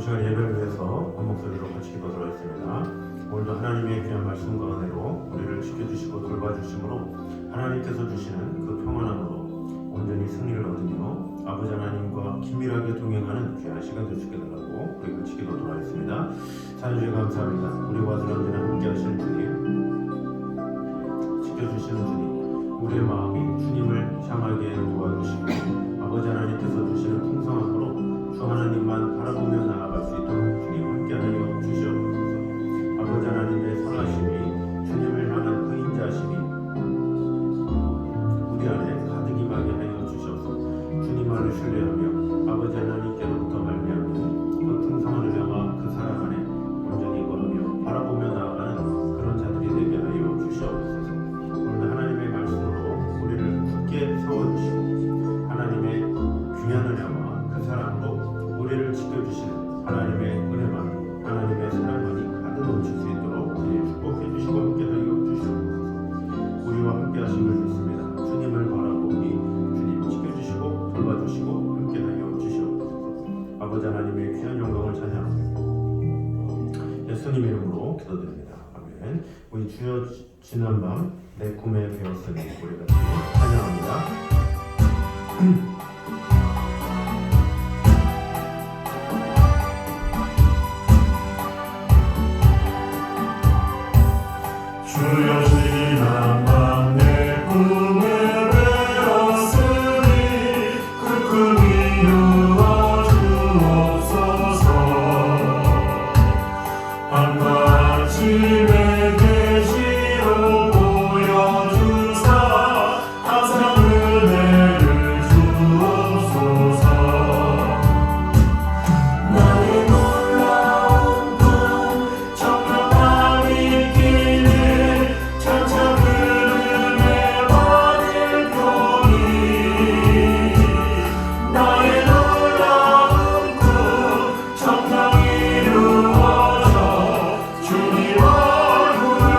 시간 예배를 위해서 한 목소리로 같이 기도하도록 하겠습니다. 오늘도 하나님의 귀한 말씀과 은혜로 우리를 지켜주시고 돌봐주심으로 하나님께서 주시는 그 평안함으로 온전히 승리를 얻으며 아버지 하나님과 긴밀하게 동행하는 귀한 시간 될 수 있게 달라고 우리 같이 기도하도록 하겠습니다. 사주에 감사합니다. 우리와 언제나 함께 하시는 주님, 지켜주시는 주님, 우리의 마음이 주님을 향하게 도와주시고 아버지 하나님께서 주시는 풍성함으로 주 하나님만 바라보며 나아갈 수 있도록 주님 함께하여 주시옵소서. 아버지 하나님의 선하심이 주님을 향한 그 인자심이 우리 안에 가득 임하게 하여 주시옵소서. 주님만을 신뢰하며 아버지 하나님께로부터 말미암는 그 풍성한 은혜와 그 사랑 안에 온전히 걸으며 바라보며 나아가는 그런 자들이 되게 하여 주시옵소서. 오늘도 하나님의 말씀으로 우리를 굳게 세워주시고 하나님의 귀한 은혜와 그 사랑으로 우리를 지켜주시는 하나님의 은혜만, 하나님의 사랑만이 가득 넘칠 수 있도록 축복해 주시고 함께하여 주시옵소서. 우리와 함께하심을 믿습니다. 주님을 바라보니 주님 지켜주시고 돌봐주시고 함께하여 주시옵소서. 아버지 하나님의 귀한 영광을 찬양합니다. 예수님 이름으로 기도드립니다. 아멘. 우리 주여 지난밤 내 꿈에 배웠으니 우리 같이 찬양합니다. 주여 지난밤 내 꿈에 배웠으니 그 꿈이 이루어 주옵소서. 밤과 아침에 계시로 보여주사 항상 은혜를 주옵소서. 나의 놀라운 꿈 정령함이 있기를 차차 그름에 받을 표니 나의 놀라운 꿈 정령 이루어져 주님 얼굴을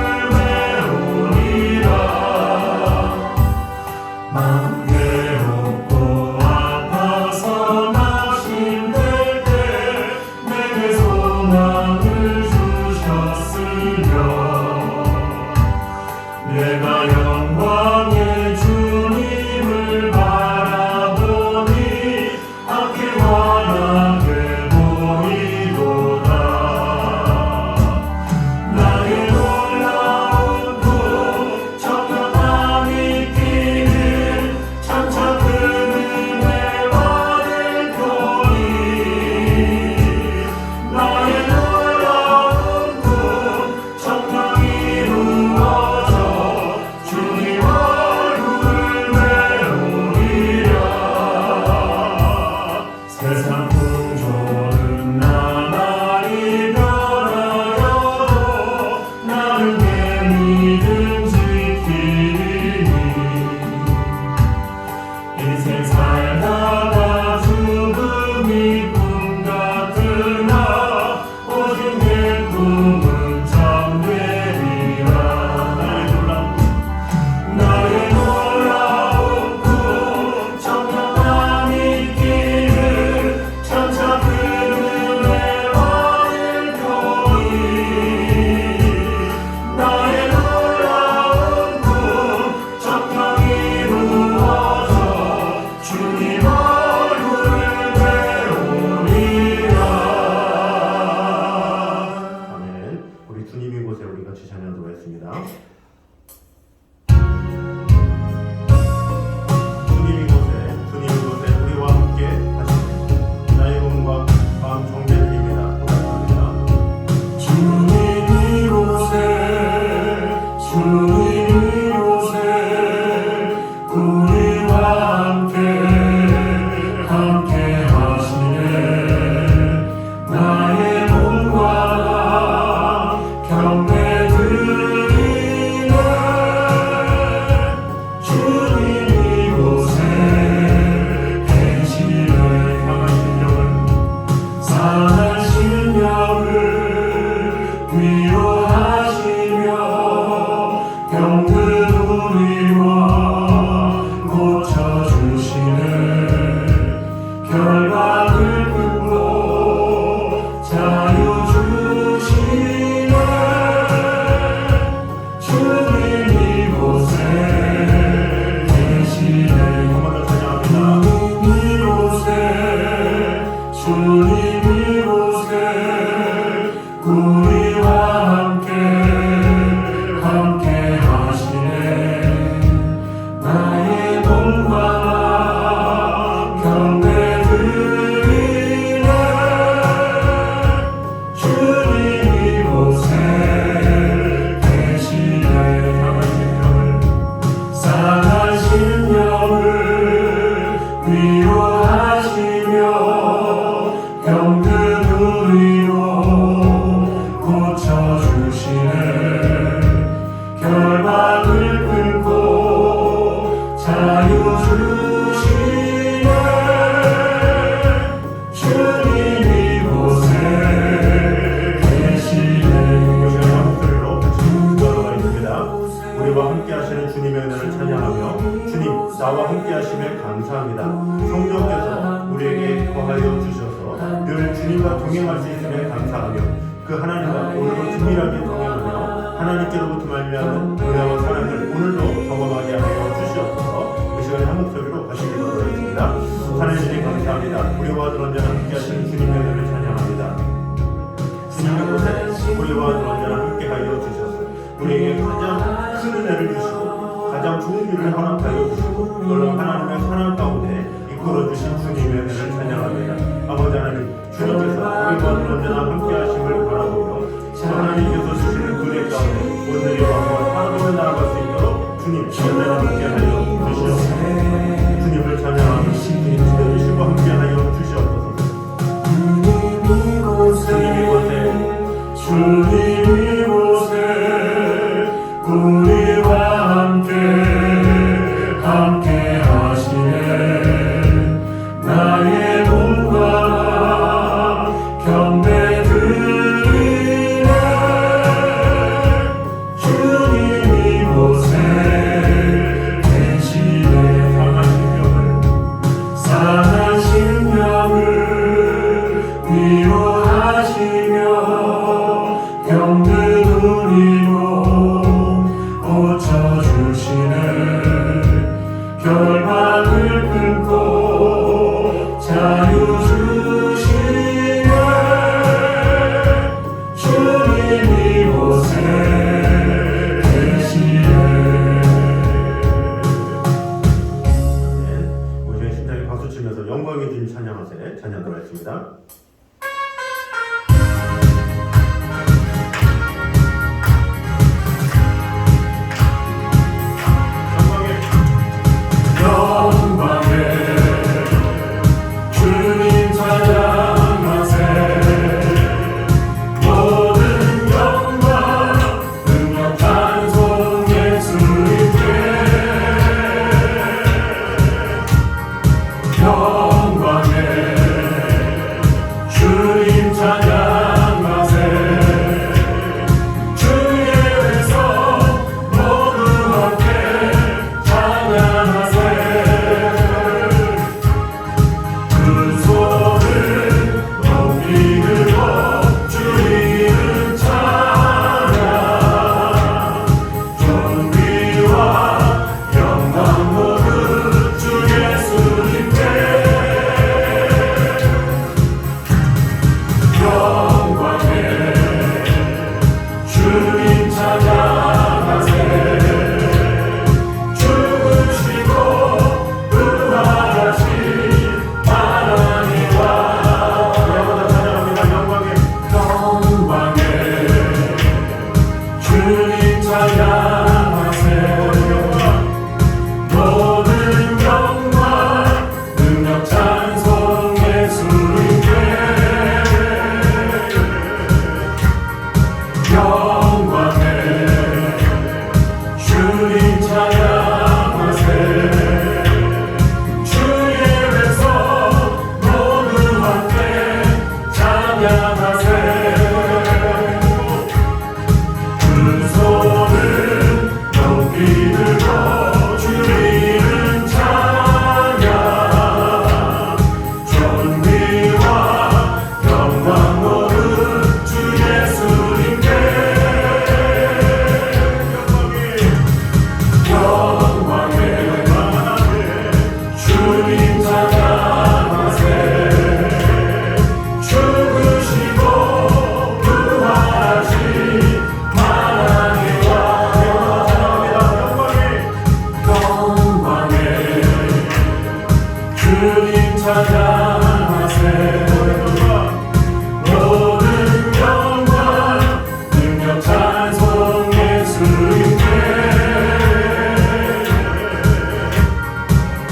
배우리라. 마음 괴롭고 아파서 낙심될 때 내게 소망을 주셨으며 내가 영광의 주님을 바라보니 앞이 환하게 보이도다. 나의 놀라운 꿈 정령함이 있기를 장차 그늘에 받을 표니 나의 놀라운 꿈 정령 이루어져 주님 얼굴을 배우리라. 세상 풍조는 나날이 변하여도 나는 내 믿음 지키리니 인생 살다가 죽음이 꿈 같으나 오직 내 꿈은 잠되리라. 나의 놀라운 꿈 정령함이 있기를 장차 그늘에 받을 표니 나의 놀라운 꿈 정령 이루어져 주님 얼굴을 배우리라. 아멘. 우리 주님 이곳에 우리 같이 찬양하도록 하겠습니다. 주님 이곳에 우리와 함께 하시네. 나의 몸과 마음 정죄드립니다. 고백합니다. 주님 이곳에 우리와 함께 위로하시며 병든 우리로 고쳐주시네 결박을 끊고 자유 주시네 주님 이곳에 계시네 목소리로 같이 들어가 있습니다. 우리와 함께 하시는 주님의 은혜를 찬양하며 주님 나와 함께 하심에 감사합니다. 성령께서 우리에게 거하여 주셔서 늘 주님과 동행할 수 있음에 감사하며 그 하나님과 오늘도 긴밀하게 동행하며 하나님께로부터 말미암은 은혜와 사랑을 오늘도 경험하게 하여 주시옵소서. 이 시간에 한 목소리로 같이 기도하겠습니다. 하나님 주님 감사합니다. 우리와 늘 언제나 함께 하시는 주님의 은혜를 찬양합니다. 주님의 곳에 우리와 늘 언제나 함께 하여 주셔서 우리에게 가장 큰 은혜를 주시고 가장 좋은 일을 허락하여 주시고 놀라운 하나님의 사랑 가운데 이끌어주신 주님의 은혜를 찬양합니다. 아버지 하나님 주님께서 우리와 늘 언제나 함께 하심을 바라보며 하나님께서 주시는 은혜 가운데 오늘의 왕과 하나님을 나아갈 수 있도록 주님 언제나 함께 하여 주시옵소서. 주님을 찬양하며 주님과 함께 하여 주시옵소서. 주님 이곳에 우리와 함께 하시네 나의 몸과 경배 드리네 주님 이곳에 계시네 상한 심령을 위로하시며 병든 우리로 고쳐주시네 결박을 끊고 자유 주시네 주님 이곳에 계시네. 우리 심장에 박수 치면서 영광의 주님 찬양하세 찬양 들어있습니다. 주님 찬양하세 모든 영광 능력 찬송 예수님께 영광에 주님 찬양하세 주의 외성 모두 함께 찬양하세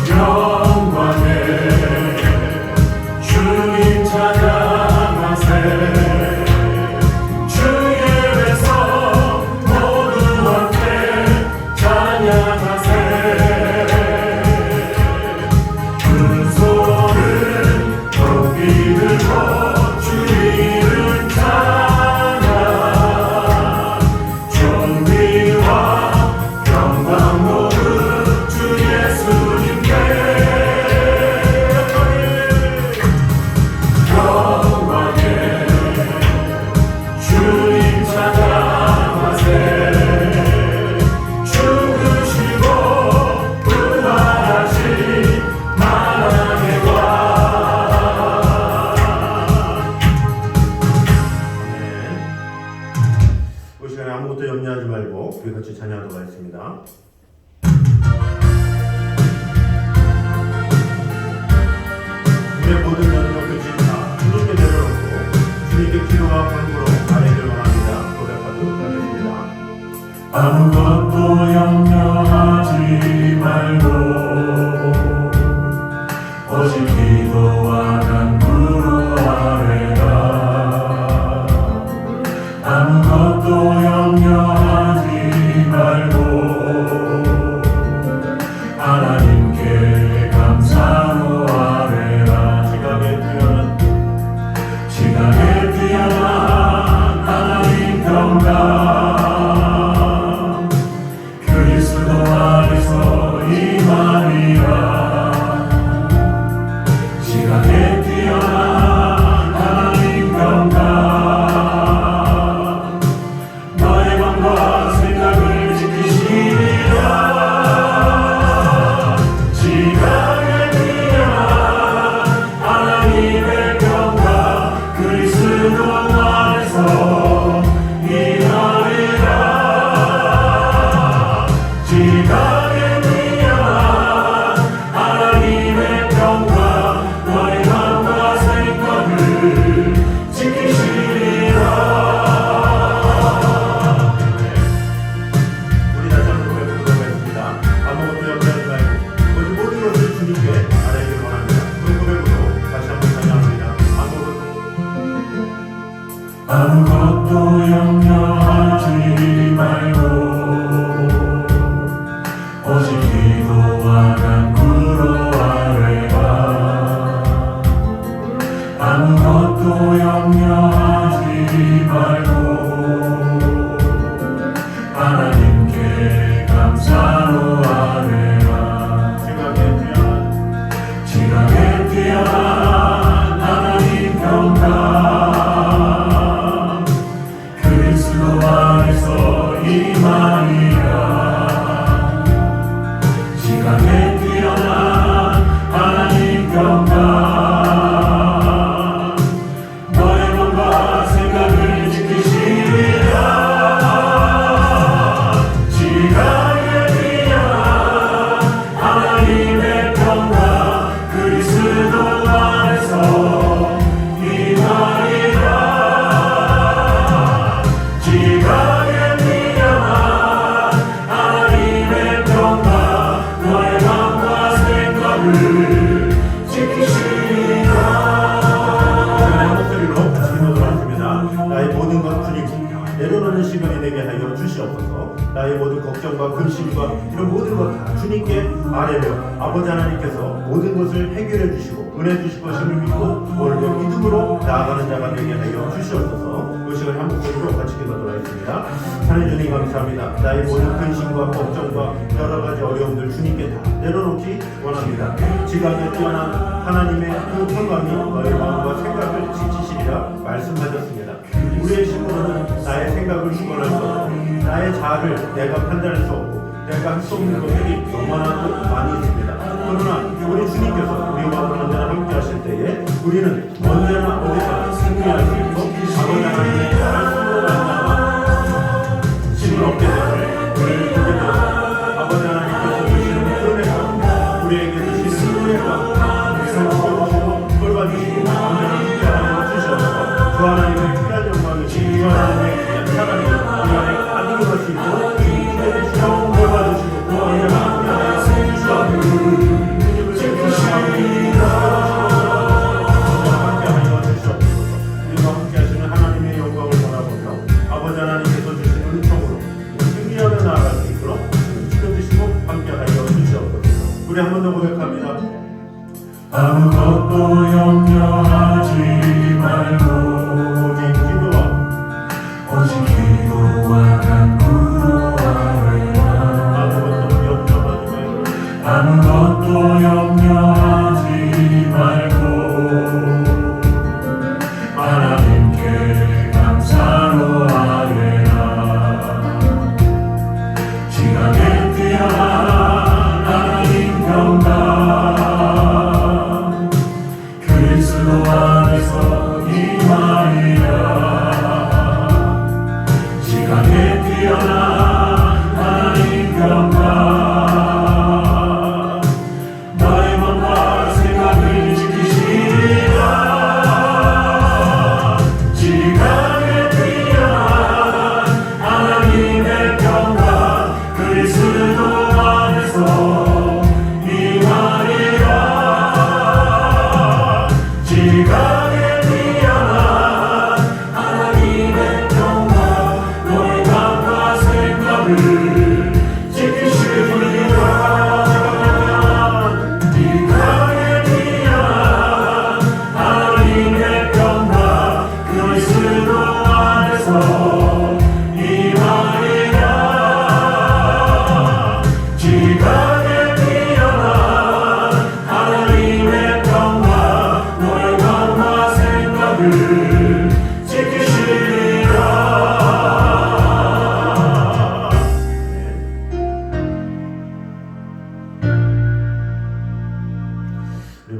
영광에 내 모든 연력을 다 주님께 내려놓고 주님께 기도와 간구로 아뢰기를 원합니다. 고백하도록 하겠습니다. 아무것도 염려하지 말고 오직 기도와 간구로 아뢰라. 아무것도 염려하지 말고 하나님께 감사로 아뢰라. 지각에 뛰어난 하나님 평강 그리스도 안에서 임하리라. 지각에 뛰어난 하나님 평강 너의 마음과 생각을 지키시리라. 지각에 뛰어난 하나님의 평강 그리스도 안에서 임하리라. 지각에 뛰어난 하나님의 평강 너의 마음과 생각을 지키시리라. 우리 다시 한번 고백하도록 하겠습니다. 아무것도 염려하지 말고 오직 모든 것을 주님께 아뢰기를 원합니다. 그 고백으로 다시 한번 찬양합니다. 아무것도 염려하지 말고 오직 기도와 간구로 아뢰라. 아무것도 염려하지 말고 하나님께 감사로 아뢰라. 지각에 뛰어난 하나님 평강 그리스도 안에서 임하리라. 지각에 뛰어난 하나님 평강 너의 마음과 생각을 지키시리라. 지각에 뛰어난 하나님의 평강 그리스도 안에서 임하리라. 지각에 뛰어난 하나님의 평강 너의 마음과 생각을 지키시리라. 목소리로 다시 기도하도록 하겠습니다. 나의 모든 것 주님 내려놓는 시간이 되게 하여 주시옵소서. 나의 모든 걱정과 근심과 이런 모든 것 다 주님께 아뢰며 아버지 하나님께서 모든 것을 해결해 주시고 은혜 주실 것임을 믿고 오늘도 믿음으로 나아가는 자가 되게 하여 주시옵소서. 이 시간 한 목소리로 같이 기도하도록 하겠습니다. 하나님 주님 감사합니다. 나의 모든 근심과 걱정과 여러 가지 어려움들 주님께 다 내려놓기 원합니다. 지각에 뛰어난 하나님의 그 평강이 너의 마음과 생각을 지키시리라 말씀하셨습니다. 우리의 힘으로는 나의 생각을 주관할 수 없고 나의 자아를 내가 판단할 수 없고 내가 할 수 없는 것들이 너무나도 많이 있습니다. 그러나 우리 주님께서 우리와 언제나 함께 하실 때에 우리는 언제나 어디서나 승리할 수 있고 아버지 하나님의 말씀으로 만나와 힘을 얻게 되고 우리를 보게 되고 아버지 하나님께서 주시는 은혜가 우리에게 주시는 은혜가 우리를 지켜주시고 돌봐주시고 언제나 함께 하여 주셔서 그 하나님의 귀한 영광이신 그 하나님의 귀한 사랑이 우리 안에 가득할 수 있도록 기대해주시고 돌봐주시고 그 언제나 함께 하여 주셔서 주님을 지키시리라. 함께 하여 주시옵소서. 우리와 함께 하시는 하나님의 영광을 바라보며 아버지 하나님께서 주신 은총으로 승리하며 나아갈 수 있도록 지켜주시고 함께 하여 주시옵소서. 우리 한 번 더 고백합니다. 아무것도 염려하지 말고 오직 기도와 간구로 아뢰라. 아무것도 염려하지 말고 하나님께 감사로 아뢰라. 지각에 뛰어난 하나님 평강 그리스도 안에서 임하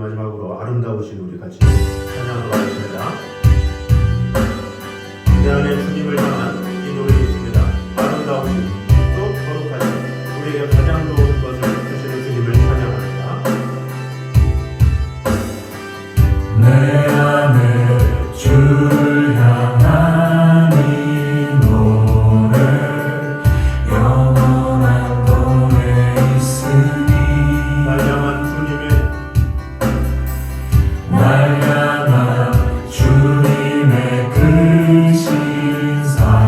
마지막으로 아름다우신 우리 같이 찬양하도록 하겠습니다. 내 안에 주님을 향한 이 노래 있습니다. 아름다우신 또 거룩하신 우리에게 가장 좋은 것을 주시는 주님을 찬양합니다. 내 안에 주를 향한 이 노래 영원한 동에 있으니 날 향한 주님의 날 향한 주님의 그 신사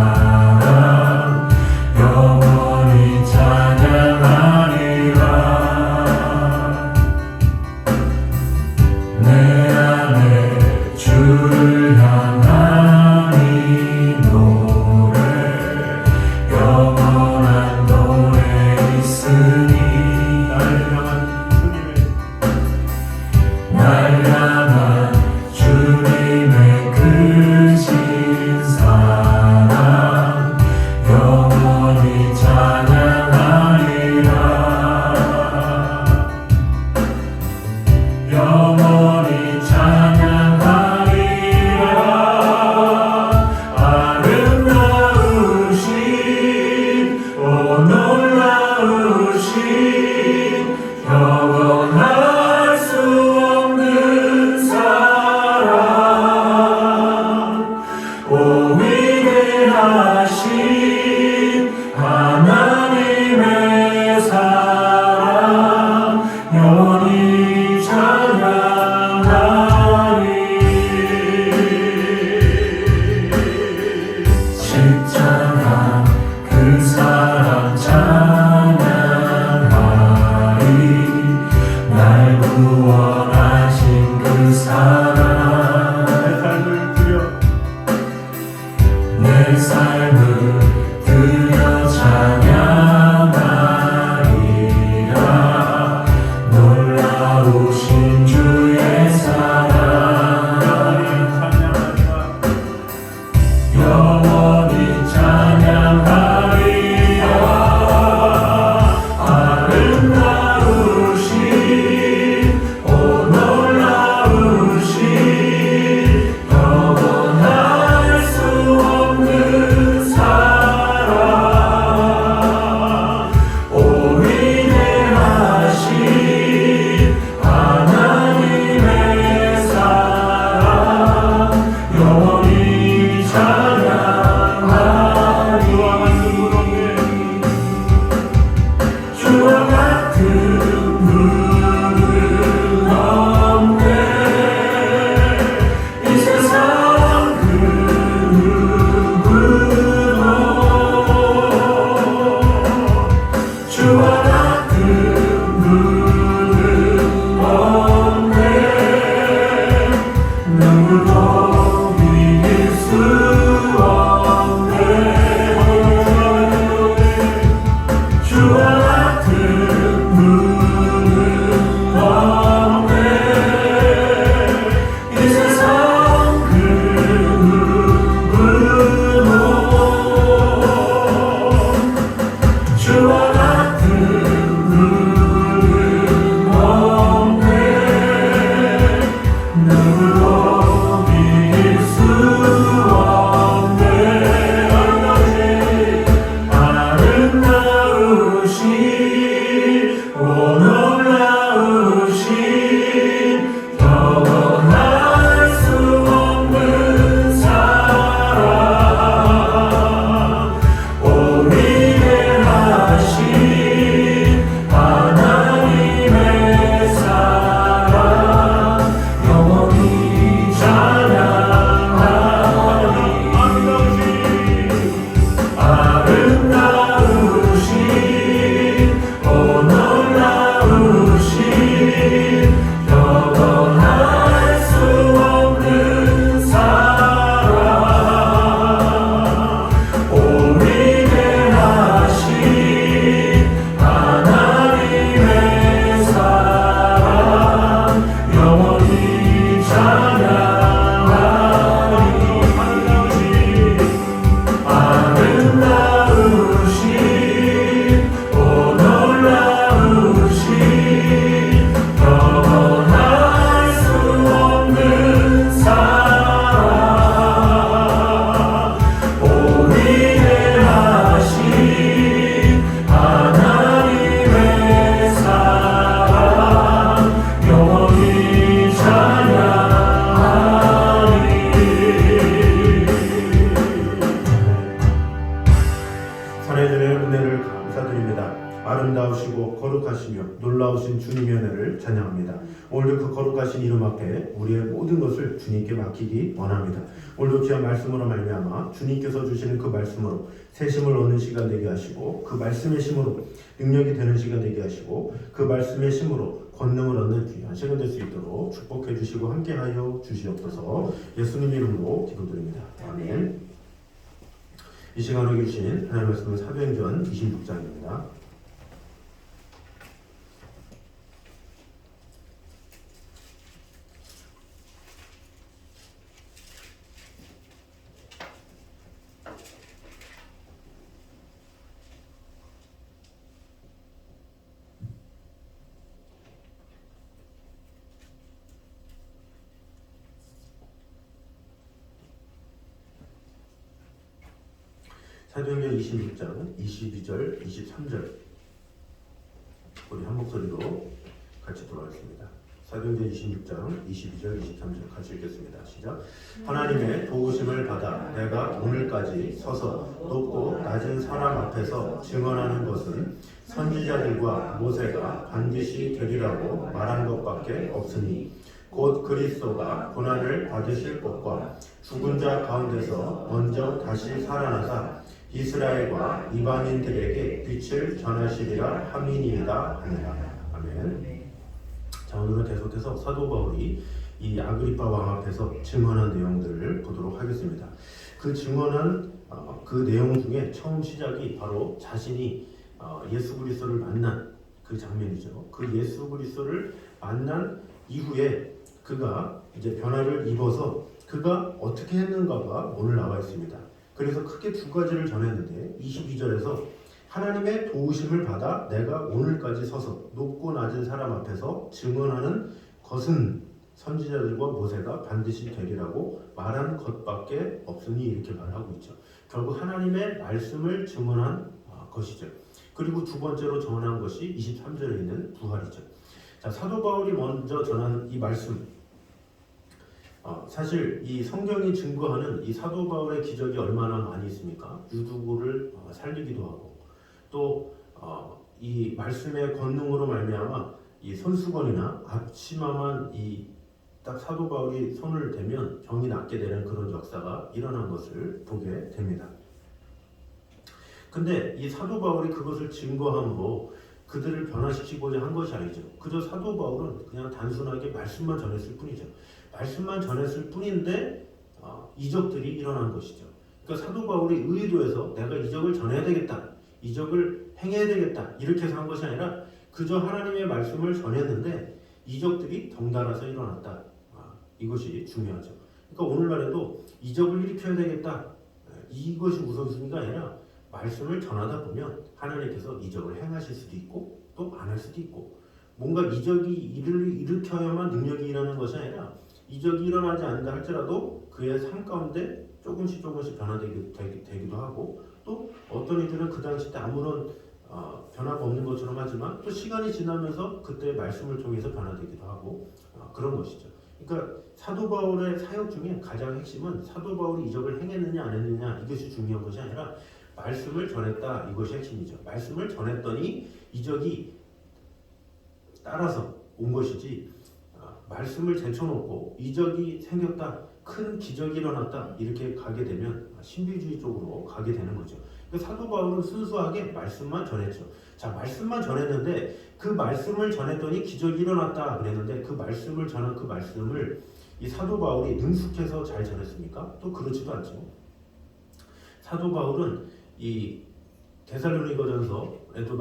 원합니다. 오늘도 그 거룩하신 이름 앞에 우리의 모든 것을 주님께 맡기기 원합니다. 오늘도 귀한 말씀으로 말미암아 주님께서 주시는 그 말씀으로 새 힘을 얻는 시간 되게 하시고, 그 말씀의 힘으로 능력이 되는 시간 되게 하시고, 그 말씀의 힘으로 권능을 얻는 귀한 시간 될 수 있도록 축복해 주시고 함께하여 주시옵소서. 예수님 이름으로 기도드립니다. 아멘. 이 시간에 주신 하나님의 말씀은 사도행전 26장입니다. 사도행전 26장 22절 23절 우리 한 목소리로 같이 돌아가겠습니다. 사도행전 26장 22절 23절 같이 읽겠습니다. 시작. 하나님의 도우심을 받아 내가 오늘까지 서서 높고 낮은 사람 앞에서 증언하는 것은 선지자들과 모세가 반드시 되리라고 말한 것밖에 없으니, 곧 그리스도가 고난을 받으실 것과 죽은 자 가운데서 먼저 다시 살아나사 이스라엘과 이방인들에게 빛을 전하시리라 함이니이다 하니라. 아멘. 자, 오늘은 계속해서 사도 바울이 이 아그리파 왕 앞에서 증언한 내용들을 보도록 하겠습니다. 그 증언한 그 내용 중에 처음 시작이 바로 자신이 예수 그리스도를 만난 그 장면이죠. 그 예수 그리스도를 만난 이후에 그가 이제 변화를 입어서 그가 어떻게 했는가가 오늘 나와 있습니다. 그래서 크게 두 가지를 전했는데 22절에서 하나님의 도우심을 받아 내가 오늘까지 서서 높고 낮은 사람 앞에서 증언하는 것은 선지자들과 모세가 반드시 되리라고 말한 것밖에 없으니 이렇게 말하고 있죠. 결국 하나님의 말씀을 증언한 것이죠. 그리고 두 번째로 전한 것이 23절에 있는 부활이죠. 자, 사도 바울이 먼저 전한 이 말씀, 사실 이 성경이 증거하는 이 사도 바울의 기적이 얼마나 많이 있습니까? 유두고를 살리기도 하고, 또 이 말씀의 권능으로 말미암아 이 손수건이나 앞치마만 이 딱 사도 바울이 손을 대면 병이 낫게 되는 그런 역사가 일어난 것을 보게 됩니다. 근데 이 사도 바울이 그것을 증거함으로 그들을 변화시키고자 한 것이 아니죠. 그저 사도 바울은 그냥 단순하게 말씀만 전했을 뿐이죠. 말씀만 전했을 뿐인데 이적들이 일어난 것이죠. 그러니까 사도 바울이 의도해서 내가 이적을 전해야 되겠다, 이적을 행해야 되겠다 이렇게 해서 한 것이 아니라 그저 하나님의 말씀을 전했는데 이적들이 덩달아서 일어났다. 이것이 중요하죠. 그러니까 오늘날에도 이적을 일으켜야 되겠다, 이것이 우선순위가 아니라 말씀을 전하다 보면 하나님께서 이적을 행하실 수도 있고 또 안 할 수도 있고, 뭔가 이적이 일으켜야만 능력이 일어나는 것이 아니라 이적이 일어나지 않는다 할지라도 그의 삶 가운데 조금씩 변화되기도 하고, 또 어떤 이들은 그 당시 때 아무런 변화가 없는 것처럼 하지만 또 시간이 지나면서 그때 말씀을 통해서 변화되기도 하고 그런 것이죠. 그러니까 사도 바울의 사역 중에 가장 핵심은 사도 바울이 이적을 행했느냐 안 했느냐 이것이 중요한 것이 아니라 말씀을 전했다, 이것이 핵심이죠. 말씀을 전했더니 이적이 따라서 온 것이지, 말씀을 제쳐놓고 이적이 생겼다, 큰 기적이 일어났다 이렇게 가게 되면 신비주의 쪽으로 가게 되는 거죠. 그러니까 사도 바울은 순수하게 말씀만 전했죠. 자, 말씀만 전했는데 그 말씀을 전했더니 기적이 일어났다 그랬는데 그 말씀을 전한 그 말씀을 이 사도 바울이 능숙해서 잘 전했습니까? 또 그렇지도 않죠. 사도 바울은 이 데살로니가전서에도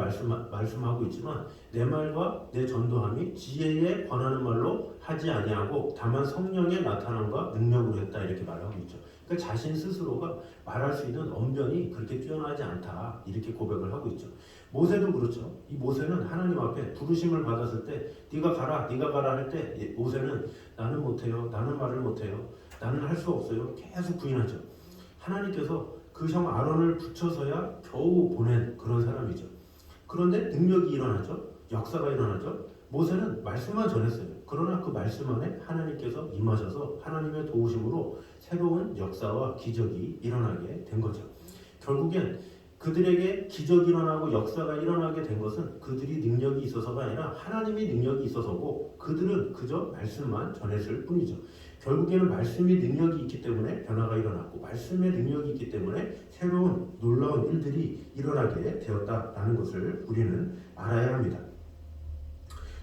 말씀하고 있지만 내 말과 내 전도함이 지혜에 권하는 말로 하지 아니하고 다만 성령의 나타남과 능력으로 했다 이렇게 말하고 있죠. 그러니까 자신 스스로가 말할 수 있는 언변이 그렇게 뛰어나지 않다 이렇게 고백을 하고 있죠. 모세도 그렇죠. 이 모세는 하나님 앞에 부르심을 받았을 때 네가 가라 할 때 모세는 나는 못해요, 나는 말을 못해요, 나는 할 수 없어요 계속 부인하죠. 하나님께서 그 형 아론을 붙여서야 겨우 보낸 그런 사람이죠. 그런데 능력이 일어나죠. 역사가 일어나죠. 모세는 말씀만 전했어요. 그러나 그 말씀 안에 하나님께서 임하셔서 하나님의 도우심으로 새로운 역사와 기적이 일어나게 된 거죠. 결국엔 그들에게 기적이 일어나고 역사가 일어나게 된 것은 그들이 능력이 있어서가 아니라 하나님이 능력이 있어서고 그들은 그저 말씀만 전했을 뿐이죠. 결국에는 말씀이 능력이 있기 때문에 변화가 일어났고 말씀의 능력이 있기 때문에 새로운 놀라운 일들이 일어나게 되었다라는 것을 우리는 알아야 합니다.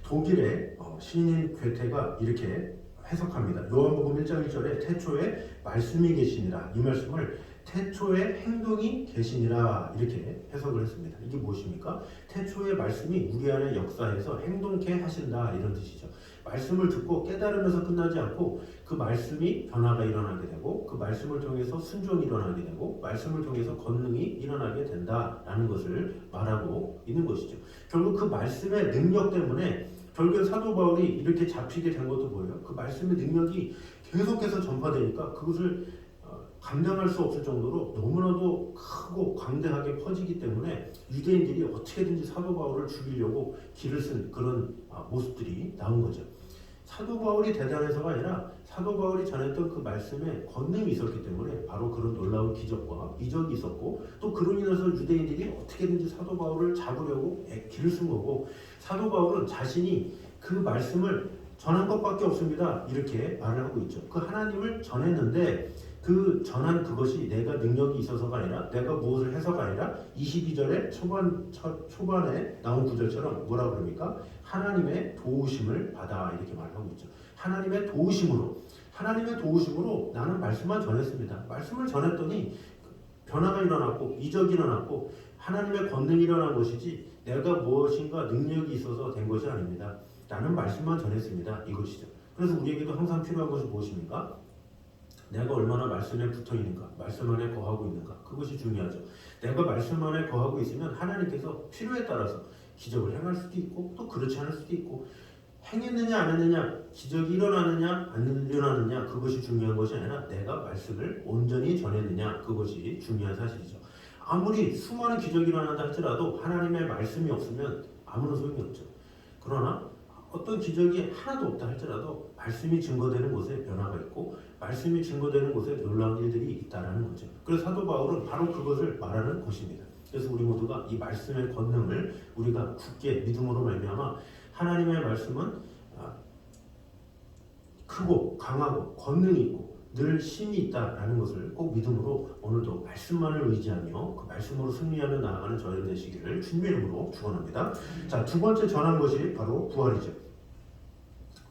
독일의 신인 괴테가 이렇게 해석합니다. 요한복음 1장 1절에 태초에 말씀이 계시니라, 이 말씀을 태초에 행동이 계시니라 이렇게 해석을 했습니다. 이게 무엇입니까? 태초의 말씀이 우리 안에 역사해서 행동케 하신다, 이런 뜻이죠. 말씀을 듣고 깨달으면서 끝나지 않고 그 말씀이 변화가 일어나게 되고 그 말씀을 통해서 순종이 일어나게 되고 말씀을 통해서 권능이 일어나게 된다라는 것을 말하고 있는 것이죠. 결국 그 말씀의 능력 때문에 결국 사도 바울이 이렇게 잡히게 된 것도 뭐예요? 그 말씀의 능력이 계속해서 전파되니까 그것을 감당할 수 없을 정도로 너무나도 크고 광대하게 퍼지기 때문에 유대인들이 어떻게든지 사도 바울을 죽이려고 길을 쓴 그런 모습들이 나온 거죠. 사도 바울이 대단해서가 아니라 사도 바울이 전했던 그 말씀에 권능이 있었기 때문에 바로 그런 놀라운 기적과 이적이 있었고, 또 그로 인해서 유대인들이 어떻게든지 사도 바울을 잡으려고 길을 쓴 거고, 사도 바울은 자신이 그 말씀을 전한 것밖에 없습니다, 이렇게 말을 하고 있죠. 그 하나님을 전했는데 그 전한 그것이 내가 능력이 있어서가 아니라 내가 무엇을 해서가 아니라 22절에 초반에 나온 구절처럼 뭐라고 그럽니까? 하나님의 도우심을 받아, 이렇게 말하고 있죠. 하나님의 도우심으로 나는 말씀만 전했습니다. 말씀을 전했더니 변화가 일어났고 이적이 일어났고 하나님의 권능이 일어난 것이지 내가 무엇인가 능력이 있어서 된 것이 아닙니다. 나는 말씀만 전했습니다, 이것이죠. 그래서 우리에게도 항상 필요한 것이 무엇입니까? 내가 얼마나 말씀에 붙어 있는가, 말씀 안에 거하고 있는가, 그것이 중요하죠. 내가 말씀 안에 거하고 있으면 하나님께서 필요에 따라서 기적을 행할 수도 있고 또 그렇지 않을 수도 있고, 행했느냐 안 했느냐, 기적이 일어나느냐 안 일어나느냐, 그것이 중요한 것이 아니라 내가 말씀을 온전히 전했느냐, 그것이 중요한 사실이죠. 아무리 수많은 기적이 일어난다 할지라도 하나님의 말씀이 없으면 아무런 소용이 없죠. 그러나 어떤 기적이 하나도 없다 할지라도 말씀이 증거되는 곳에 변화가 있고 말씀이 증거되는 곳에 놀라운 일들이 있다는 거죠. 그래서 사도 바울은 바로 그것을 말하는 것입니다. 그래서 우리 모두가 이 말씀의 권능을 우리가 굳게 믿음으로 말미암아 하나님의 말씀은 크고 강하고 권능이 있고 늘 힘이 있다라는 것을 꼭 믿음으로 오늘도 말씀만을 의지하며 그 말씀으로 승리하며 나아가는 저희 되시기를 주님의 이름으로 축원합니다. 자, 두 번째 전한 것이 바로 부활이죠.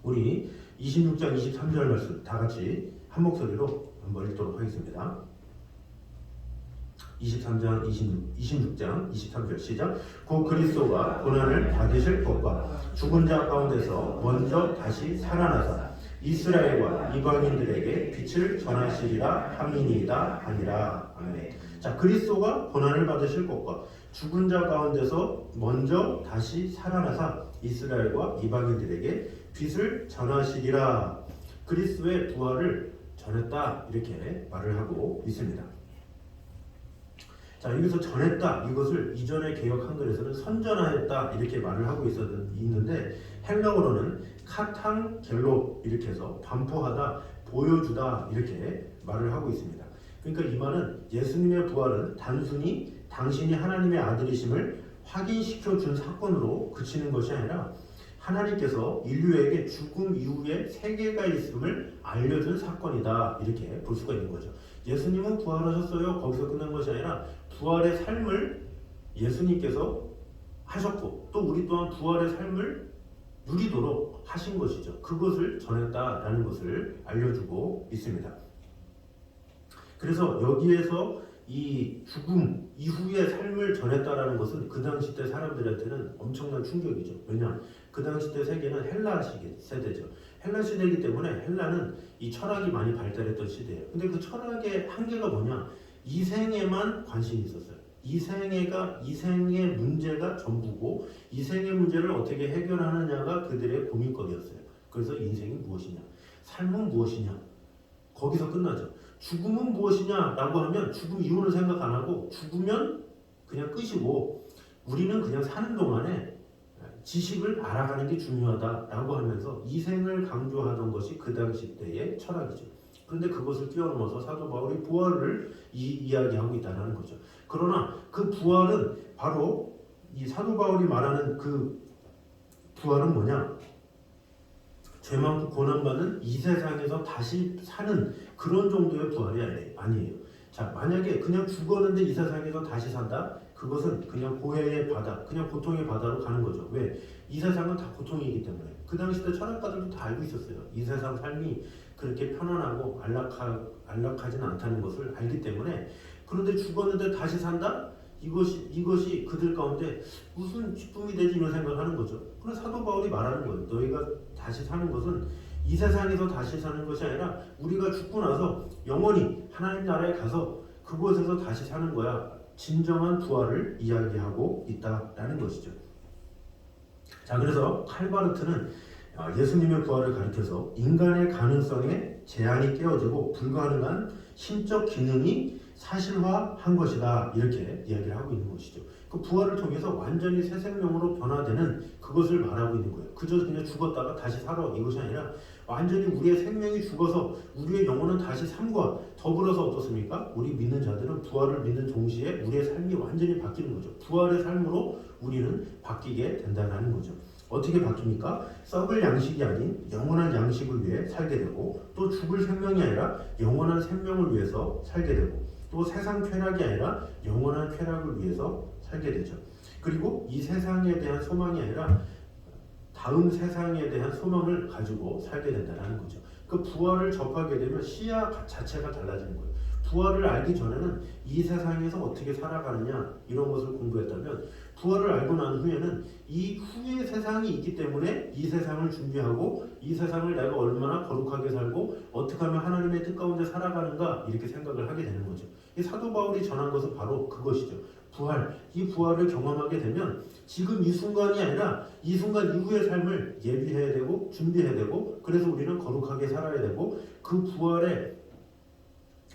우리 26장 23절 말씀 다 같이 한 목소리로 한번 읽도록 하겠습니다. 26장 23절 시작. 곧 그리스도가 고난을 받으실 것과 죽은 자 가운데서 먼저 다시 살아나사 이스라엘과 이방인들에게 빛을 전하시리라 함이니이다 하니라. 아멘. 자, 그리스도가 고난을 받으실 것과 죽은 자 가운데서 먼저 다시 살아나사 이스라엘과 이방인들에게 빛을 전하시리라. 그리스도의 부활을 전했다, 이렇게 말을 하고 있습니다. 자, 여기서 전했다, 이것을 이전의 개역 한글에서는 선전하였다, 이렇게 말을 하고 있는데 헬라어로는 카탕겔로 이렇게 해서 반포하다, 보여주다, 이렇게 말을 하고 있습니다. 그러니까 이 말은 예수님의 부활은 단순히 당신이 하나님의 아들이심을 확인시켜 준 사건으로 그치는 것이 아니라 하나님께서 인류에게 죽음 이후에 세계가 있음을 알려준 사건이다, 이렇게 볼 수가 있는 거죠. 예수님은 부활하셨어요, 거기서 끝난 것이 아니라 부활의 삶을 예수님께서 하셨고 또 우리 또한 부활의 삶을 누리도록 하신 것이죠. 그것을 전했다라는 것을 알려주고 있습니다. 그래서 여기에서 이 죽음 이후의 삶을 전했다라는 것은 그 당시 때 사람들한테는 엄청난 충격이죠. 왜냐? 그 당시 때 세계는 헬라 세대죠. 헬라 시대이기 때문에 헬라는 이 철학이 많이 발달했던 시대예요. 근데 그 철학의 한계가 뭐냐? 이생에만 관심이 있었어요. 이생의 문제가 전부고 이생의 문제를 어떻게 해결하느냐가 그들의 고민거리였어요. 그래서 인생이 무엇이냐? 삶은 무엇이냐? 거기서 끝나죠. 죽음은 무엇이냐라고 하면 죽음 이유는 생각 안 하고 죽으면 그냥 끝이고 우리는 그냥 사는 동안에 지식을 알아가는 게 중요하다라고 하면서 이생을 강조하던 것이 그 당시 때의 철학이죠. 그런데 그것을 뛰어넘어서 사도 바울이 부활을 이야기하고 있다는 거죠. 그러나 그 부활은 바로 이 사도 바울이 말하는 그 부활은 뭐냐? 죄 많고 고난받는 이 세상에서 다시 사는 그런 정도의 부활이 아니에요. 자, 만약에 그냥 죽었는데 이 세상에서 다시 산다? 그것은 그냥 고해의 바다, 그냥 고통의 바다로 가는 거죠. 왜? 이 세상은 다 고통이기 때문에. 그 당시 때 철학가들도 다 알고 있었어요. 이 세상 삶이 그렇게 편안하고 안락하지는 않다는 것을 알기 때문에. 그런데 죽었는데 다시 산다? 이것이 그들 가운데 무슨 기쁨이 되지 이런 생각을 하는 거죠. 그래서 사도 바울이 말하는 거예요. 너희가 다시 사는 것은 이 세상에서 다시 사는 것이 아니라 우리가 죽고 나서 영원히 하나님 나라에 가서 그곳에서 다시 사는 거야. 진정한 부활을 이야기하고 있다라는 것이죠. 자, 그래서 칼바르트는 예수님의 부활을 가리켜서 인간의 가능성에 제한이 깨어지고 불가능한 신적 기능이 사실화한 것이다, 이렇게 이야기를 하고 있는 것이죠. 그 부활을 통해서 완전히 새 생명으로 변화되는 그것을 말하고 있는 거예요. 그저 그냥 죽었다가 다시 살아 이것이 아니라 완전히 우리의 생명이 죽어서 우리의 영혼은 다시 삶과 더불어서 어떻습니까? 우리 믿는 자들은 부활을 믿는 동시에 우리의 삶이 완전히 바뀌는 거죠. 부활의 삶으로 우리는 바뀌게 된다는 거죠. 어떻게 바뀝니까? 썩을 양식이 아닌 영원한 양식을 위해 살게 되고, 또 죽을 생명이 아니라 영원한 생명을 위해서 살게 되고, 또 세상 쾌락이 아니라 영원한 쾌락을 위해서 살게 되죠. 그리고 이 세상에 대한 소망이 아니라 다음 세상에 대한 소망을 가지고 살게 된다는 거죠. 그 부활을 접하게 되면 시야 자체가 달라지는 거예요. 부활을 알기 전에는 이 세상에서 어떻게 살아가느냐 이런 것을 공부했다면, 부활을 알고 난 후에는 이 후의 세상이 있기 때문에 이 세상을 준비하고 이 세상을 내가 얼마나 거룩하게 살고 어떻게 하면 하나님의 뜻 가운데 살아가는가 이렇게 생각을 하게 되는 거죠. 이 사도 바울이 전한 것은 바로 그것이죠. 부활, 이 부활을 경험하게 되면 지금 이 순간이 아니라 이 순간 이후의 삶을 예비해야 되고 준비해야 되고, 그래서 우리는 거룩하게 살아야 되고 그 부활의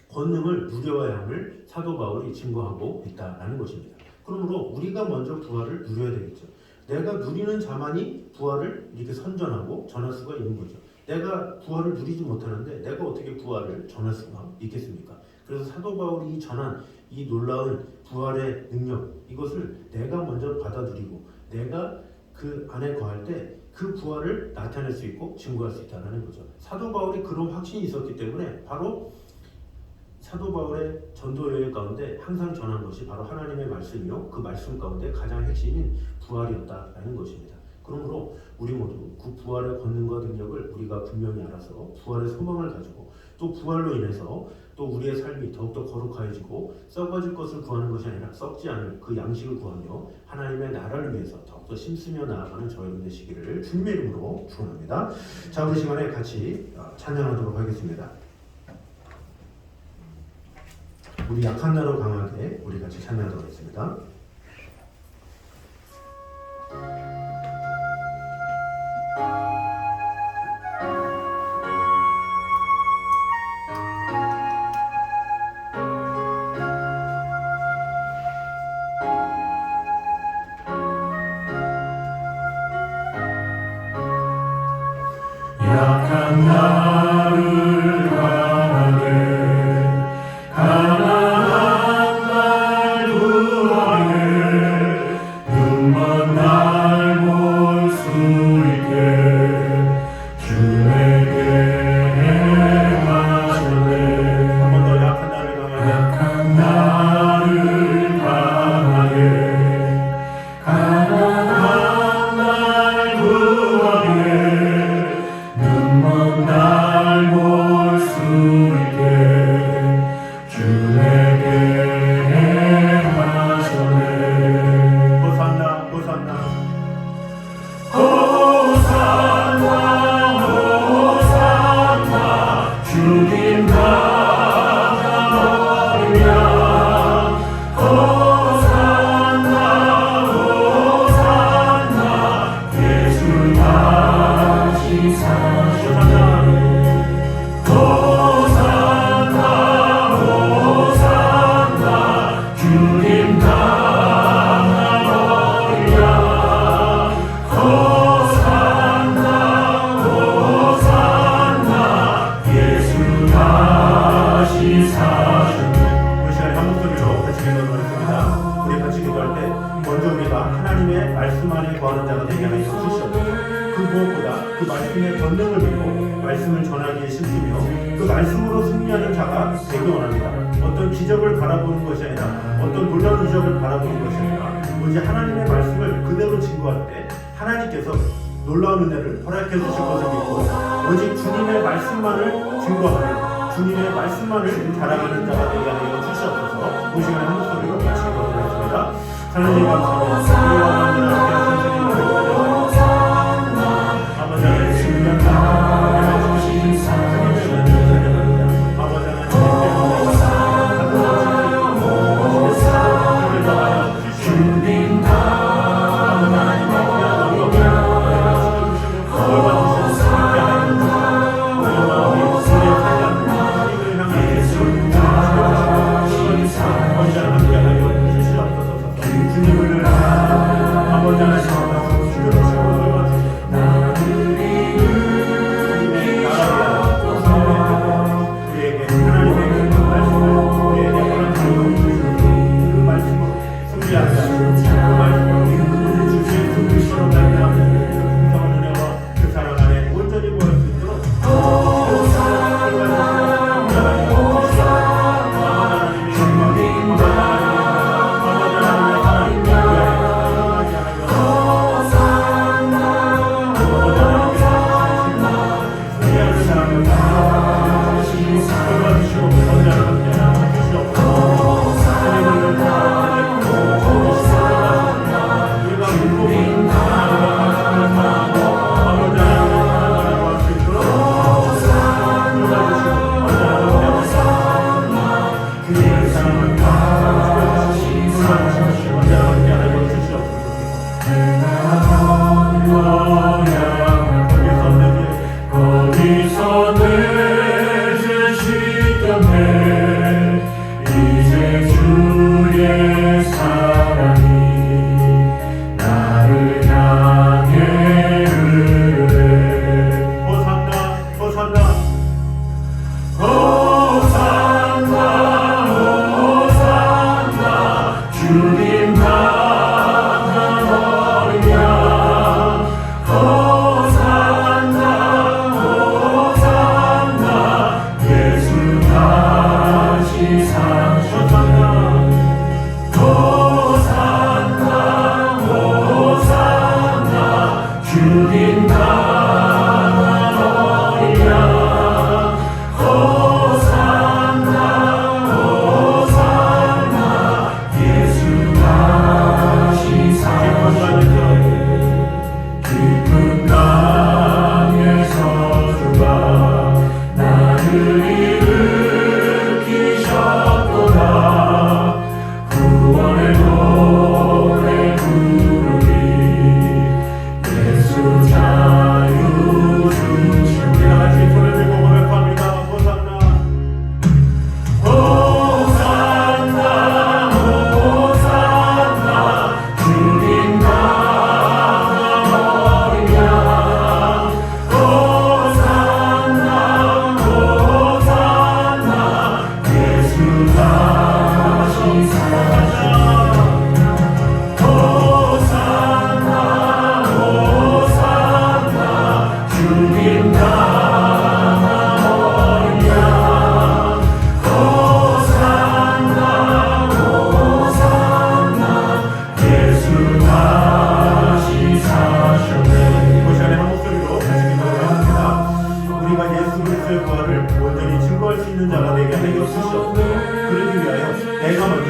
권능을 누려야 함을 사도 바울이 증거하고 있다는 것입니다. 그러므로 우리가 먼저 부활을 누려야 되겠죠. 내가 누리는 자만이 부활을 이렇게 선전하고 전할 수가 있는 거죠. 내가 부활을 누리지 못하는데 내가 어떻게 부활을 전할 수가 있겠습니까? 그래서 사도 바울이 전한 이 놀라운 부활의 능력, 이것을 내가 먼저 받아 누리고 내가 그 안에 거할 때 그 부활을 나타낼 수 있고 증거할 수 있다는 거죠. 사도 바울이 그런 확신이 있었기 때문에 바로 사도 바울의 전도 여행 가운데 항상 전한 것이 바로 하나님의 말씀이요, 그 말씀 가운데 가장 핵심인 부활이었다라는 것입니다. 그러므로 우리 모두 그 부활의 권능과 능력을 우리가 분명히 알아서 부활의 소망을 가지고, 또 부활로 인해서 또 우리의 삶이 더욱더 거룩해지고 썩어질 것을 구하는 것이 아니라 썩지 않을 그 양식을 구하며 하나님의 나라를 위해서 더욱더 힘쓰며 나아가는 저희들 되시기를 주님의 이름으로 축원합니다. 자, 우리 시간에 같이 찬양하도록 하겠습니다. 우리 약한 나로 강하게 우리 같이 찬양하도록 하겠습니다. 약한 나를 강하게 가난한 날 구하게 눈먼 날 볼 수 있게 기도하는 자가 되게 하여 주시옵소서. 그 무엇보다 그 말씀의 권능을 믿고 말씀을 전하기에 힘쓰며 그 말씀으로 승리하는 자가 되기 원합니다. 어떤 기적을 바라보는 것이 아니라 어떤 놀라운 이적을 바라보는 것이 아니라 오직 하나님의 말씀을 그대로 증거할 때 하나님께서 놀라운 은혜를 허락해 주실 것을 믿고 오직 주님의 말씀만을 증거하며 주님의 말씀만을 자랑하는 자가 되게 하여 주시옵소서. 그 시간에 한 목소리로 같이 기도하겠습니다. 하나님 감사합니다. 아버지 하나님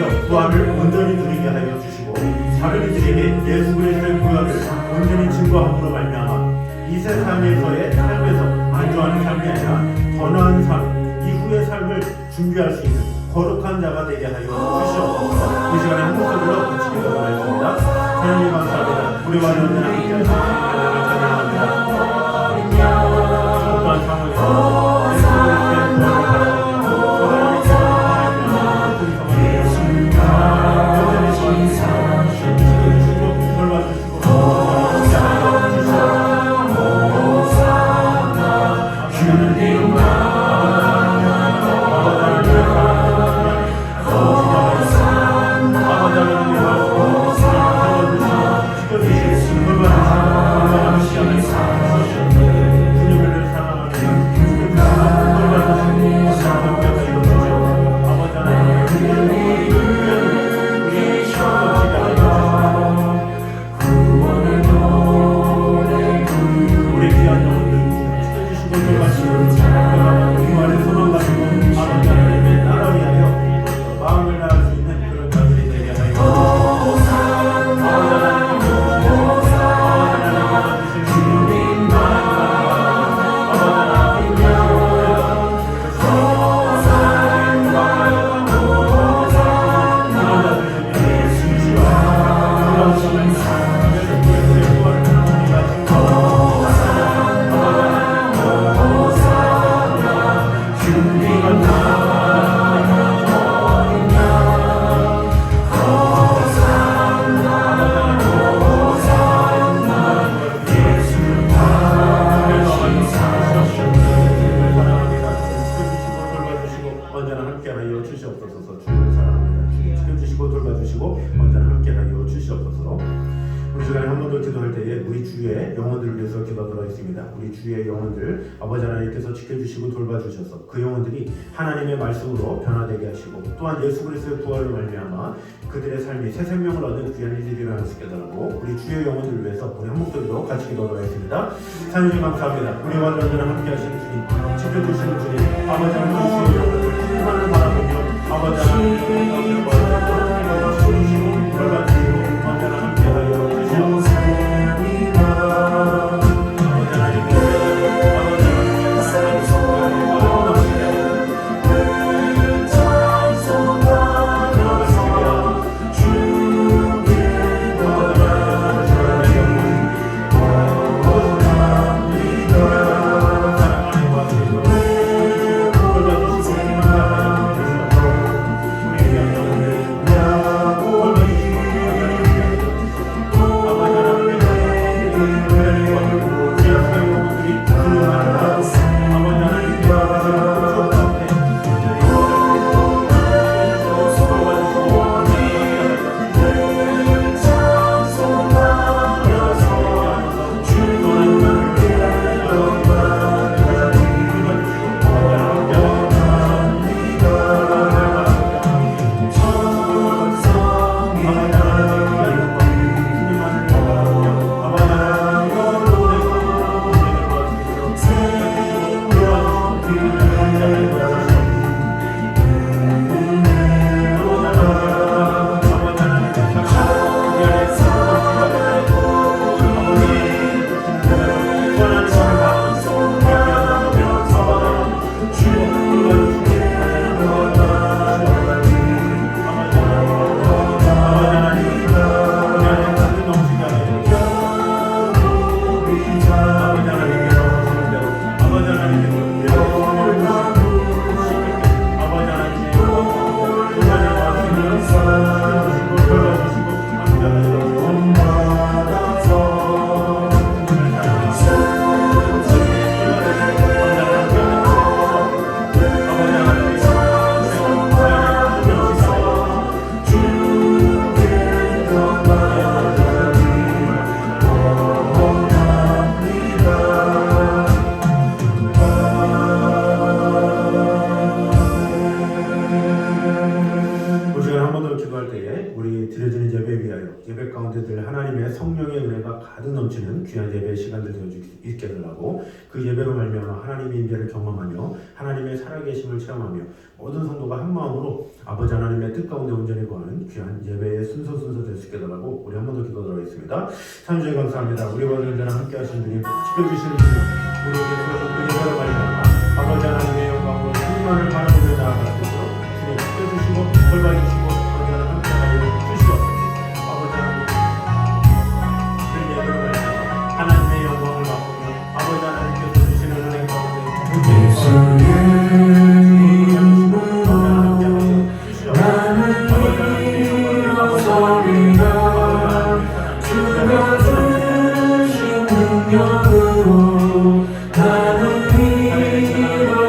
중요한 부활을 온전히 누리게 하여 주시고 다른 이들에게 예수 그리스도의 부활을 온전히 증거함으로 말미암아 이 세상에서의 삶에서 만족하는 삶이 아니라 더 나은 삶, 이후의 삶을 준비할 수 있는 거룩한 자가 되게 하여 주시옵소서. 이 시간에 한 목소리로 같이 기도하겠습니다. 하나님 감사합니다. 우리와 언제나 함께 하시는 하나님을 찬양합니다. 어떠한 상황에서 예수 그리스도의 부활을 바라보며 말씀입니다. 우리 주의 영혼들 아버지 하나님께서 지켜주시고 돌봐주셔서 그 영혼들이 하나님의 말씀으로 변화되게 하시고 또한 예수 그리스도의 부활을 말미암아 그들의 삶이 새 생명을 얻는 귀한 일들이 일어날 수 있게 달라고 우리 주의 영혼들을 위해서 우리 한 목소리로 같이 기도하겠습니다. 하나님 감사합니다. 우리와 언제나 함께 하시는 주님, 지켜주시는 주님, 아버지 하나님 주의 영혼들 충만을 바라보며 아버지 하나님의 가운데 거하시고 지켜주시고 돌봐주시고 언제나 함께하여 주시옵소서. 예배 가운데 늘 하나님의 성령의 은혜가 가득 넘치는 귀한 예배의 시간들 되어 있게 달라고 그 예배로 말미암아 하나님의 임재를 경험하며 하나님의 살아계심을 체험하며 모든 성도가 한 마음으로 아버지 하나님의 뜻 가운데 온전히 거하는 귀한 예배의 순서 될 수 있게 달라고 우리 한 번 더 기도드리겠습니다. 참주에 감사합니다. 우리와 언제나 함께 하신 주님, 지켜주시는 주님, 우리에게 주어진 그 예배로 말미암아 아버지 하나님의 영광으로 충만을 바라보며 나아갈 수 있도록 주님 지켜주시고 돌봐주시고 언제나 함께 하여 주시옵소서. 하나님의 영광을 맛보며 아버지 하나님께서 주시는 은혜 가운데 예수의 이름으로 나는 일어서리라. 주가 주신 능력으로 나는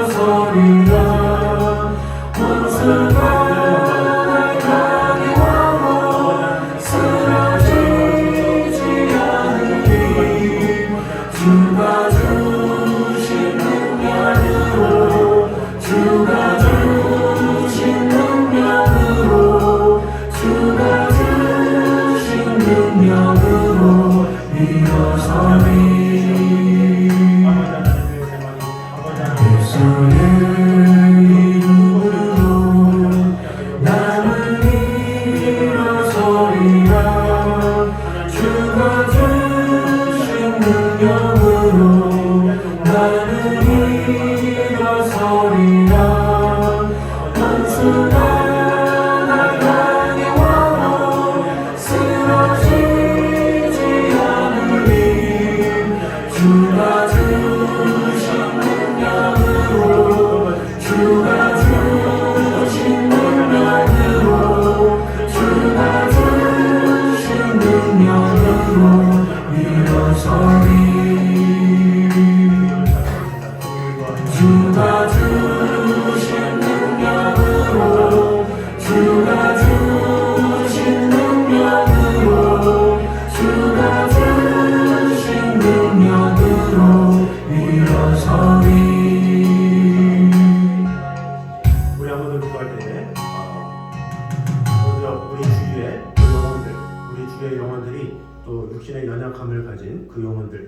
일어서리라. 원수가 날 강요하고 쓰러지지 않으리. 주가 주신 능력으로 주가 주신 능력으로 주가 주신 능력으로 일어서리. 예수의 이름으로 나는 일어서리라. 주가 주신 능력으로 나는 일어서리라. 원수가 날 강요하고 쓰러지지 않으리. 주가 주신 능력으로 주가 주신 능력으로 주가 주신 능력으로 일어서리. 주가 주신 능력으로 주가 주신 능력으로 주가 주신 능력으로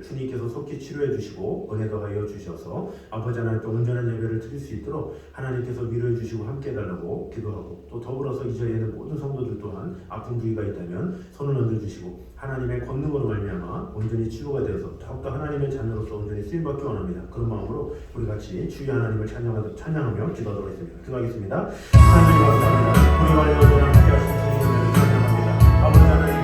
주님께서 속히 치료해 주시고 은혜 더하여 주셔서 아버지 하나님께 온전한 예배를 드릴 수 있도록 하나님께서 위로해 주시고 함께 해달라고 기도하고, 또 더불어서 이 자리에 있는 모든 성도들 또한 아픈 부위가 있다면 손을 얹어 주시고 하나님의 권능으로 말미암아 온전히 치유가 되어서 더욱더 하나님의 자녀로서 온전히 쓰임받기 원합니다. 그런 마음으로 우리 같이 주의 하나님을 찬양하며 기도하도록 하겠습니다. 기도하겠습니다. 하나님 감사합니다. 우리 완료하며 함께 하신 주님을 찬양합니다. 아버지 하나님,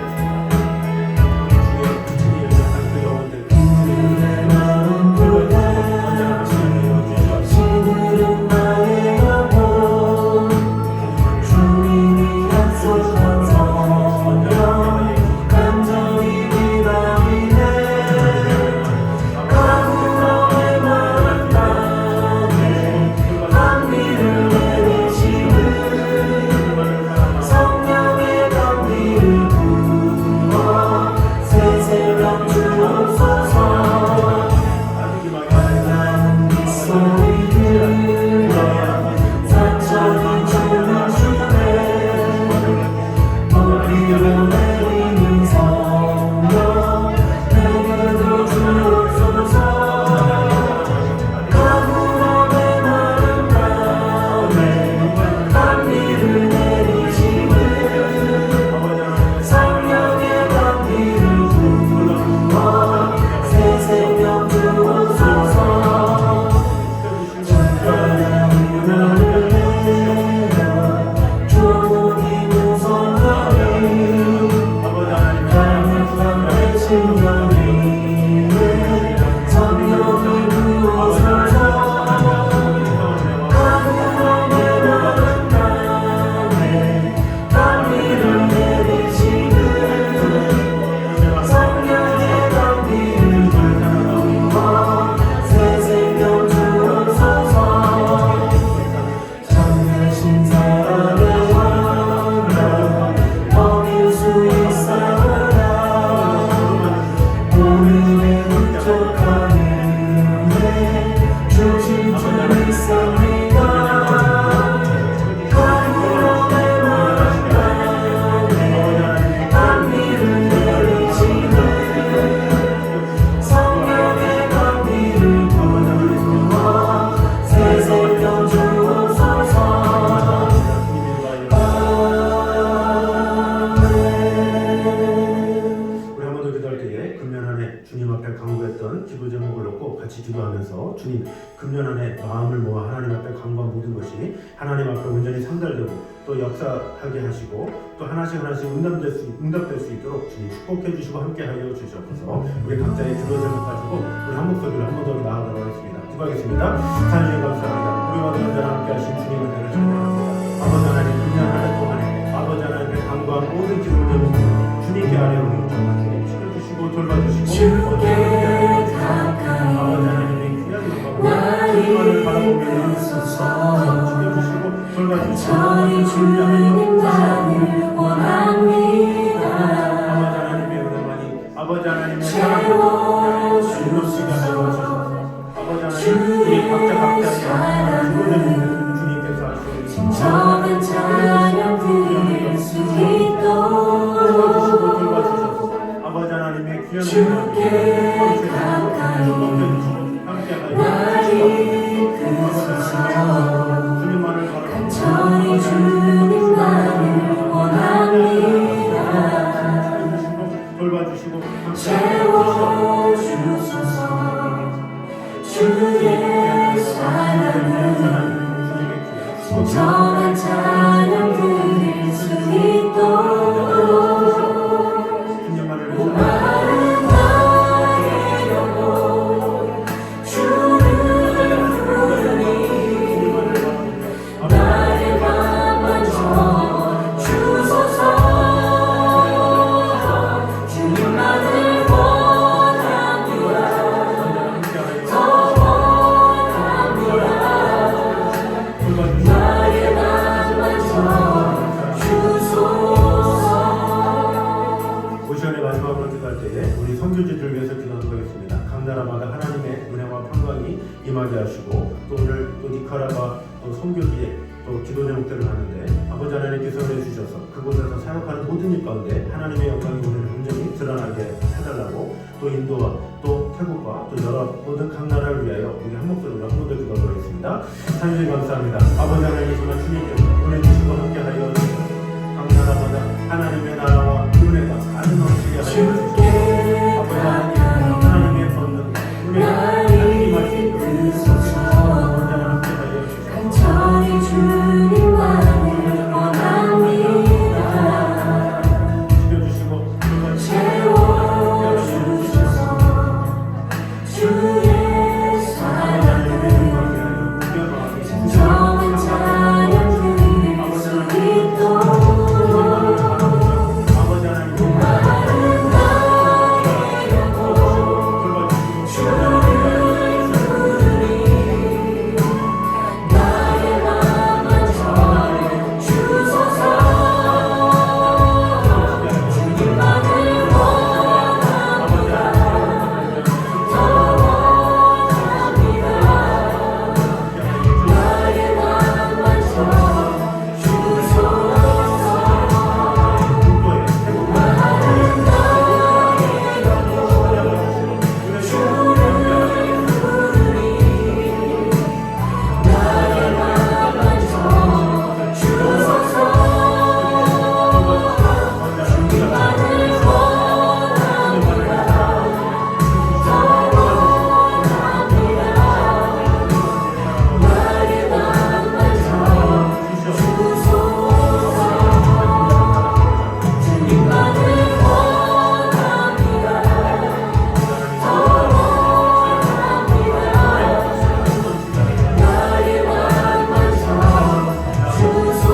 우리 주의 주님을 그 영혼들 주님의 마음 불러주시고 언제나 하시는 주시옵소서. 나의 영혼 주님이 약속한 성령 간절히 기다리네. 가문의 만남에 감미를 내리시는 성령의 감미를 부어 새새벽 주옵소서. 나는 네 소리를 산천이 주마시네. 높이로 내리는 성령 내게도 주옵소서. 가문의 만남에 감미를 내리시는 성령의 감미를 부어 새새벽 주옵소서. 조국이 무성하니 강력한 신령이 성령이 부어서서 가문의 만남에 감미를 내리시는 성령의 감미를 부어 새새벽 주옵소서. 참되신 사랑의 원한 어길 수 있사오나 모름에 부족한 은혜 주신 줄 믿습니다. 가문의 만남에 감미를 내리시는 성령의 감미를 부어 새새벽 주옵소서. 우리 한 번 더 기도할 때에 금년 한 해 주님 앞에 간구했던 기도 제목을 놓고 같이 기도하면서 주님, 금년 한 해 마음을 모아 하나님 앞에 간구한 모든 것이 하나님 앞에 온전히 상달되고 또 역사하게 하시고 또 하나씩 응답될 수 있도록 주님 축복해 주시고 함께 하여 주시옵소서. 우리 각자의 기도 제목 가지고 우리 한 목소리로 한 번 더 나아가도록 하겠습니다. 기도하겠습니다. 하나님 감사합니다. 우리와 언제나 함께 하신 주님의 은혜를 찬양합니다. 아버지 하나님, 금년 한 해 동안에 아버지 하나님의 간구한 모든 기도 제목을 주님께 아뢰오니 치료주시고 돌봐주시고 주께 가까이 아버지 하나님의 귀한 나를 영광을 바라보며 부소서. 치료주시고 돌봐주시고 저희 주님 나를 원합니다. 아버지 하나님의 은혜만이 아버지 하나님의 채워 주로 시간을 주셔서 아버지 하나님, 우리 각자의 주님께서 하시는 진정한 찬양 드릴 수 있도록 돌봐주셔서 아버지 하나님의 귀한 주께 가까이 나를 이끄소서. 주님만을 바라보고 저희 주님 나를 원합니다. 돌봐주시고 채워 주소서. 주의 사랑을 진정한 찬양 드릴 수 있도록 목마른 나의 영혼 주를 부르니 나의 맘 만져 주소서. 주님만을 원합니다. 더 원합니다. 나의 맘 만져 주소서. 올 시간의 마지막으로 기도할 때에 우리 선교지들을 위해서 기도하도록 하겠습니다. 각 나라마다 하나님의 은혜와 평강이 임하게 하시고, 또 오늘 또 니카라과 또 선교지에 또 기도 제목들을 하는데 아버지 하나님께서 은혜 주셔서 그곳에서 사역하는 모든 일 가운데 하나님의 영광이 오늘 온전히 드러나게 해달라고, 또 인도와 또 태국과 또 여러 모든 각 나라를 위하여 우리 한 목소리로 한 번 더 기도하겠습니다. 하나님 감사합니다. 아버지 하나님 정말 주님께서 보내주시고 함께하여 주셔서 각 나라마다 하나님의 나라와 은혜가 많은 넘치게 하여 주시고 아버지 하나님 하나님의 권능 은혜가 하나님 말씀 언제나 함께하여 주시고 간절히 주님만을 원합니다. 지켜주시고 채워주셔서 주의 사랑을 진정한 자녀 드릴 수 있도록 아버지 하나님 나는 나의 영혼 주를 부르니 나의 맘만 전해주소서. 주님만을 원합니다. 더 원합니다. 나의 맘만 전해주소서. 나는 나의 영혼 주를 부르니 나의 맘만 전해주소서. 주님만을 원합니다. 더 원합니다. 나의 맘만 전해주소서. 주님만을 원합니다. 더 원합니다. 나의 맘만 전해주소서.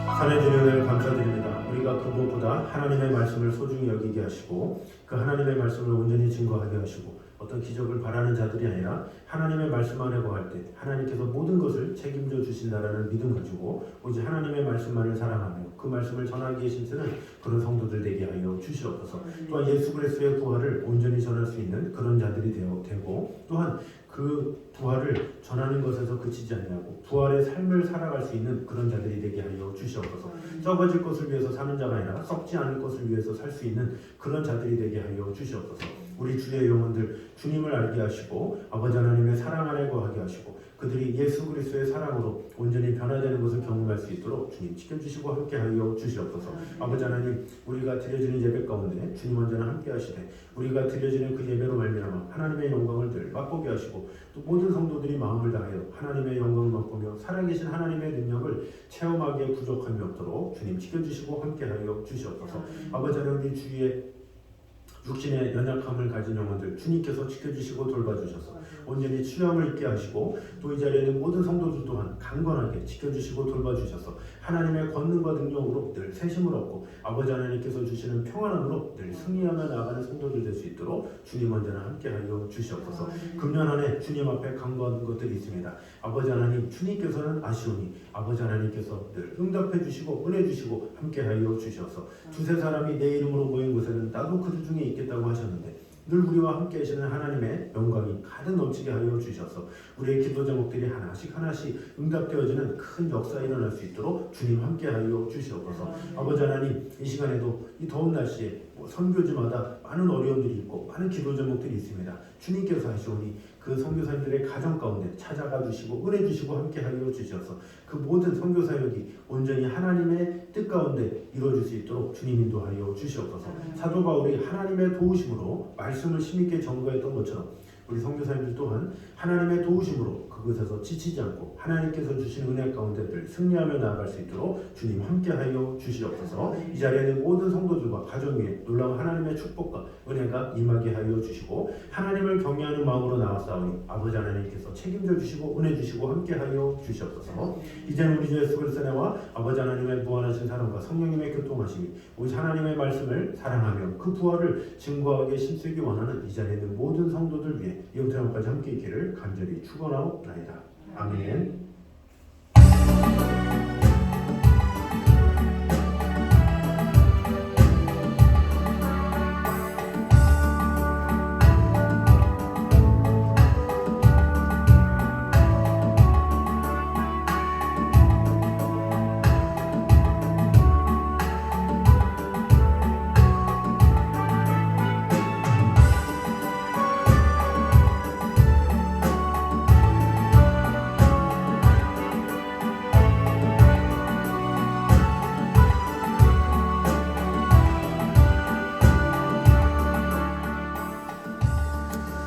하나님의 은혜를 감사드립니다. 우리가 그 무엇보다 하나님의 말씀을 소중히 여기게 하시고 그 하나님의 말씀을 온전히 증거하게 하시고 어떤 기적을 바라는 자들이 아니라 하나님의 말씀 안에 거할 때 하나님께서 모든 것을 책임져 주신다라는 믿음 가지고 오직 하나님의 말씀만을 사랑하며 그 말씀을 전하기에 힘쓰는 그런 성도들 되게 하여 주시옵소서. 또한 예수 그리스도의 부활을 온전히 전할 수 있는 그런 자들이 되고 또한 그 부활을 전하는 것에서 그치지 않냐고 부활의 삶을 살아갈 수 있는 그런 자들이 되게 하여 주시옵소서. 썩어질 것을 위해서 사는 자가 아니라 썩지 않을 것을 위해서 살 수 있는 그런 자들이 되게 하여 주시옵소서. 우리 주의 영혼들 주님을 알게 하시고 아버지 하나님의 사랑 안에 거하게 하시고 그들이 예수 그리스도의 사랑으로 온전히 변화되는 것을 경험할 수 있도록 주님 지켜주시고 함께하여 주시옵소서. 아버지 하나님 우리가 드려지는 예배 가운데 주님 언제나 함께하시되 우리가 드려지는 그 예배로 말미암아 하나님의 영광을 늘 맛보게 하시고 또 모든 성도들이 마음을 다하여 하나님의 영광을 맛보며 살아계신 하나님의 능력을 체험하기에 부족함이 없도록 주님 지켜주시고 함께하여 주시옵소서. 아버지 하나님 우리 주위에 육신의 연약함을 가진 영혼들 주님께서 지켜주시고 돌봐주셔서 온전히 치유함을 있게 하시고 또 이 자리에 있는 모든 성도들 또한 강건하게 지켜주시고 돌봐주셔서 하나님의 권능과 능력으로 늘 새심을 얻고 아버지 하나님께서 주시는 평안함으로 늘 승리하며 나아가는 성도들 될 수 있도록 주님 언제나 함께하여 주시옵소서. 금년 한 해 주님 앞에 간구하는 것들이 있습니다. 아버지 하나님 주님께서는 아시오니 아버지 하나님께서 늘 응답해 주시고 은혜 주시고 함께하여 주셔서 두세 사람이 내 이름으로 모인 곳에는 나도 그들 중에 있겠다고 하셨는데 늘 우리와 함께 하시는 하나님의 영광이 가득 넘치게 하여 주셔서 우리의 기도 제목들이 하나씩 응답되어지는 큰 역사가 일어날 수 있도록 주님 함께 하여 주시옵소서. 아버지 하나님 이 시간에도 이 더운 날씨에 선교지마다 많은 어려움들이 있고 많은 기도 제목들이 있습니다. 주님께서 하시오니 그 선교사님들의 가정 가운데 찾아가 주시고 은혜 주시고 함께 하여 주셔서 그 모든 선교 사역이 온전히 하나님의 뜻 가운데 이루어질 수 있도록 주님 인도하여 주시옵소서. 사도 바울이 하나님의 도우심으로 말씀을 심있게 전거했던 것처럼 우리 선교사님들 또한 하나님의 도우심으로 그곳에서 지치지 않고 하나님께서 주신 은혜 가운데 늘 승리하며 나아갈 수 있도록 주님 함께하여 주시옵소서. 이 자리에 있는 모든 성도들과 가정 위에 놀라운 하나님의 축복과 은혜가 임하게 하여 주시고 하나님을 경외하는 마음으로 나아싸우니 아버지 하나님께서 책임져 주시고 은혜 주시고 함께하여 주시옵소서. 이제는 우리 주 예수 그리스도의 은혜와 아버지 하나님의 무한하신 사랑과 성령님의 교통하심이 오직 하나님의 말씀을 사랑하며 그 부활을 증거하게 힘쓰기 원하는 이 자리에 있는 모든 성도들 위해 영원까지 함께 있기를 간절히 축원하옵나이다. 아멘.